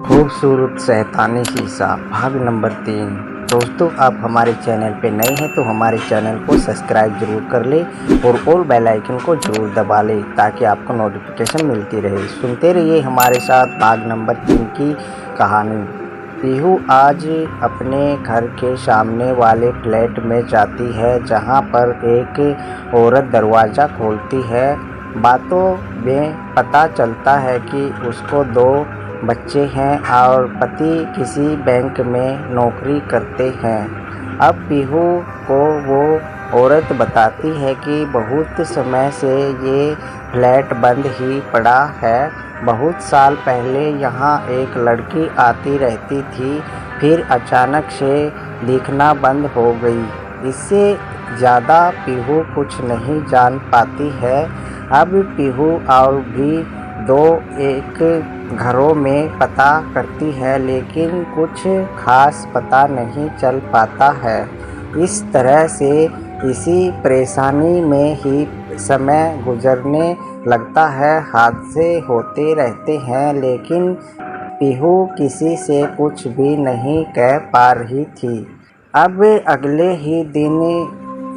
खूबसूरत शैतानी शीशा भाग नंबर 3। दोस्तों, आप हमारे चैनल पे नए हैं तो हमारे चैनल को सब्सक्राइब जरूर कर ले और ऑल बेल आइकन को जरूर दबा ले ताकि आपको नोटिफिकेशन मिलती रहे। सुनते रहिए हमारे साथ भाग नंबर 3 की कहानी। पीहू आज अपने घर के सामने वाले फ्लैट में जाती है जहां पर एक औरत दरवाज़ा खोलती है। बातों में पता चलता है कि उसको 2 बच्चे हैं और पति किसी बैंक में नौकरी करते हैं। अब पीहू को वो औरत बताती है कि बहुत समय से ये फ्लैट बंद ही पड़ा है। बहुत साल पहले यहाँ एक लड़की आती रहती थी, फिर अचानक से दिखना बंद हो गई। इससे ज़्यादा पीहू कुछ नहीं जान पाती है। अब पीहू और भी 2-1 घरों में पता करती है, लेकिन कुछ खास पता नहीं चल पाता है। इस तरह से इसी परेशानी में ही समय गुजरने लगता है। हादसे होते रहते हैं, लेकिन पीहू किसी से कुछ भी नहीं कह पा रही थी। अब अगले ही दिन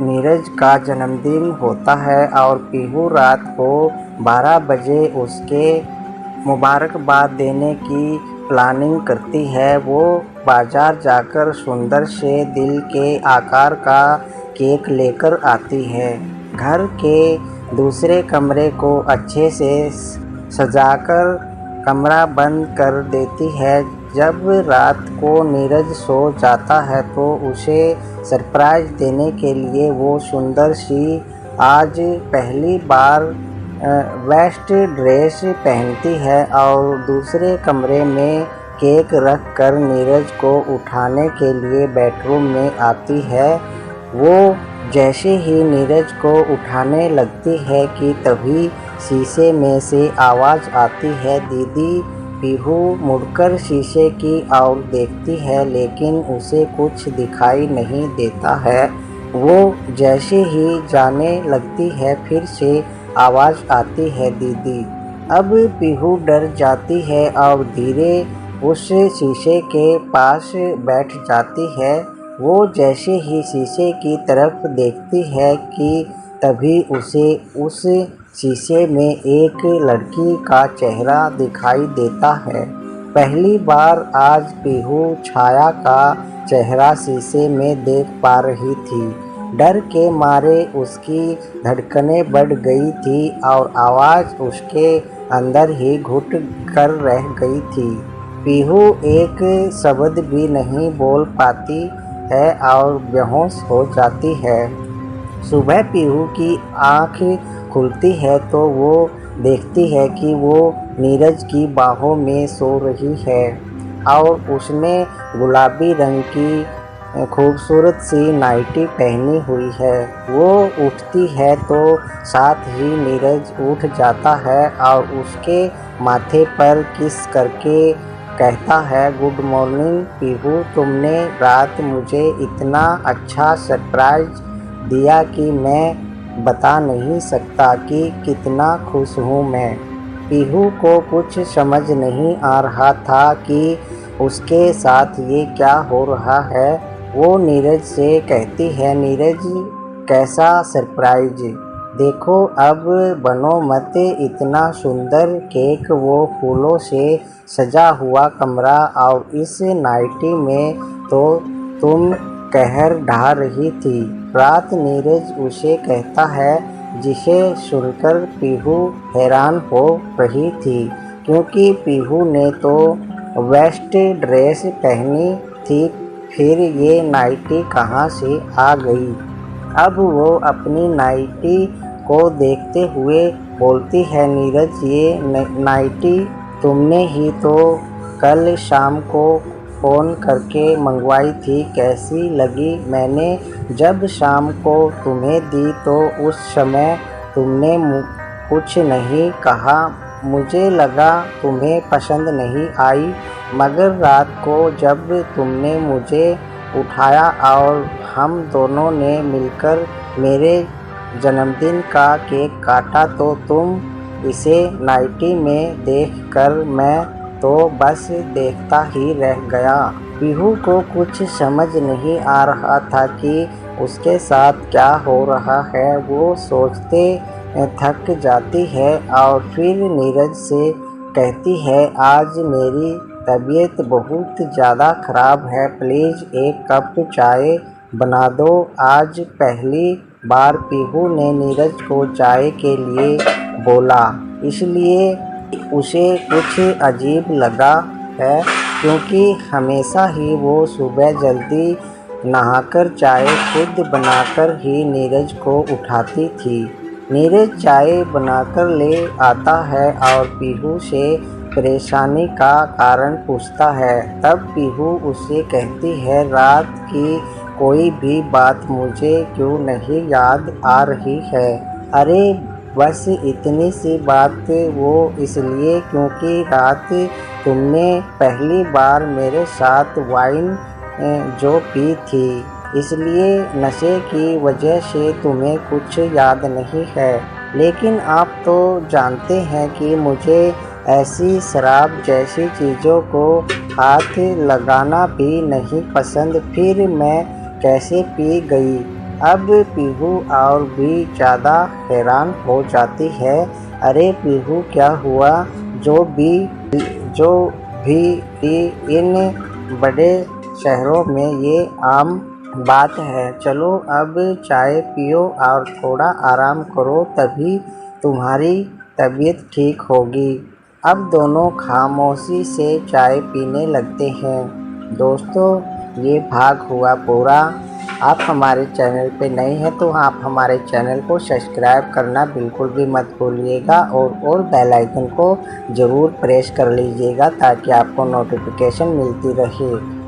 नीरज का जन्मदिन होता है और पीहू रात को 12 बजे उसके मुबारकबाद देने की प्लानिंग करती है। वो बाजार जाकर सुंदर से दिल के आकार का केक लेकर आती है। घर के दूसरे कमरे को अच्छे से सजाकर कमरा बंद कर देती है। जब रात को नीरज सो जाता है तो उसे सरप्राइज देने के लिए वो सुंदर सी आज पहली बार वेस्ट ड्रेस पहनती है और दूसरे कमरे में केक रख कर नीरज को उठाने के लिए बेडरूम में आती है। वो जैसे ही नीरज को उठाने लगती है कि तभी शीशे में से आवाज़ आती है, दीदी। पीहू मुड़कर शीशे की ओर देखती है, लेकिन उसे कुछ दिखाई नहीं देता है। वो जैसे ही जाने लगती है फिर से आवाज़ आती है, दीदी। अब पीहू डर जाती है और धीरे उस शीशे के पास बैठ जाती है। वो जैसे ही शीशे की तरफ देखती है कि तभी उसे उस शीशे में एक लड़की का चेहरा दिखाई देता है। पहली बार आज पीहू छाया का चेहरा शीशे में देख पा रही थी। डर के मारे उसकी धड़कनें बढ़ गई थी और आवाज़ उसके अंदर ही घुट कर रह गई थी। पीहू एक शब्द भी नहीं बोल पाती है और बेहोश हो जाती है। सुबह पीहू की आँख खुलती है तो वो देखती है कि वो नीरज की बाहों में सो रही है और उसने गुलाबी रंग की खूबसूरत सी नाइटी पहनी हुई है। वो उठती है तो साथ ही नीरज उठ जाता है और उसके माथे पर किस करके कहता है, गुड मॉर्निंग पीहू। तुमने रात मुझे इतना अच्छा सरप्राइज दिया कि मैं बता नहीं सकता कि कितना खुश हूँ मैं। पीहू को कुछ समझ नहीं आ रहा था कि उसके साथ ये क्या हो रहा है। वो नीरज से कहती है, नीरज कैसा सरप्राइज, देखो अब बनो मत। इतना सुंदर केक, वो फूलों से सजा हुआ कमरा और इस नाइटी में तो तुम कहर ढा रही थी। रात नीरज उसे कहता है, जिसे सुनकर पीहू हैरान हो रही थी, क्योंकि पीहू ने तो वेस्ट ड्रेस पहनी थी, फिर ये नाइटी कहाँ से आ गई। अब वो अपनी नाइटी को देखते हुए बोलती है, नीरज ये नाइटी तुमने ही तो कल शाम को फ़ोन करके मंगवाई थी, कैसी लगी। मैंने जब शाम को तुम्हें दी तो उस समय तुमने कुछ नहीं कहा। मुझे लगा तुम्हें पसंद नहीं आई, मगर रात को जब तुमने मुझे उठाया और हम दोनों ने मिलकर मेरे जन्मदिन का केक काटा तो तुम इसे नाइटी में देखकर मैं तो बस देखता ही रह गया। पीहू को कुछ समझ नहीं आ रहा था कि उसके साथ क्या हो रहा है। वो सोचते थक जाती है और फिर नीरज से कहती है, आज मेरी तबीयत बहुत ज़्यादा ख़राब है, प्लीज़ एक कप चाय बना दो। आज पहली बार पीहू ने नीरज को चाय के लिए बोला, इसलिए उसे कुछ अजीब लगा है, क्योंकि हमेशा ही वो सुबह जल्दी नहाकर चाय खुद बनाकर ही नीरज को उठाती थी। नीरज चाय बनाकर ले आता है और पीहू से परेशानी का कारण पूछता है। तब पीहू उससे कहती है, रात की कोई भी बात मुझे क्यों नहीं याद आ रही है? अरे बस इतनी सी बात, वो इसलिए क्योंकि रात तुमने पहली बार मेरे साथ वाइन जो पी थी, इसलिए नशे की वजह से तुम्हें कुछ याद नहीं है। लेकिन आप तो जानते हैं कि मुझे ऐसी शराब जैसी चीज़ों को हाथ लगाना भी नहीं पसंद, फिर मैं कैसे पी गई? अब पीहू और भी ज़्यादा हैरान हो जाती है। अरे पीहू, क्या हुआ? जो भी इन बड़े शहरों में ये आम बात है। चलो अब चाय पियो और थोड़ा आराम करो, तभी तुम्हारी तबीयत ठीक होगी। अब दोनों खामोशी से चाय पीने लगते हैं। दोस्तों, ये भाग हुआ पूरा। आप हमारे चैनल पे नए हैं तो आप हमारे चैनल को सब्सक्राइब करना बिल्कुल भी मत भूलिएगा और बेल आइकन को ज़रूर प्रेस कर लीजिएगा ताकि आपको नोटिफिकेशन मिलती रहे।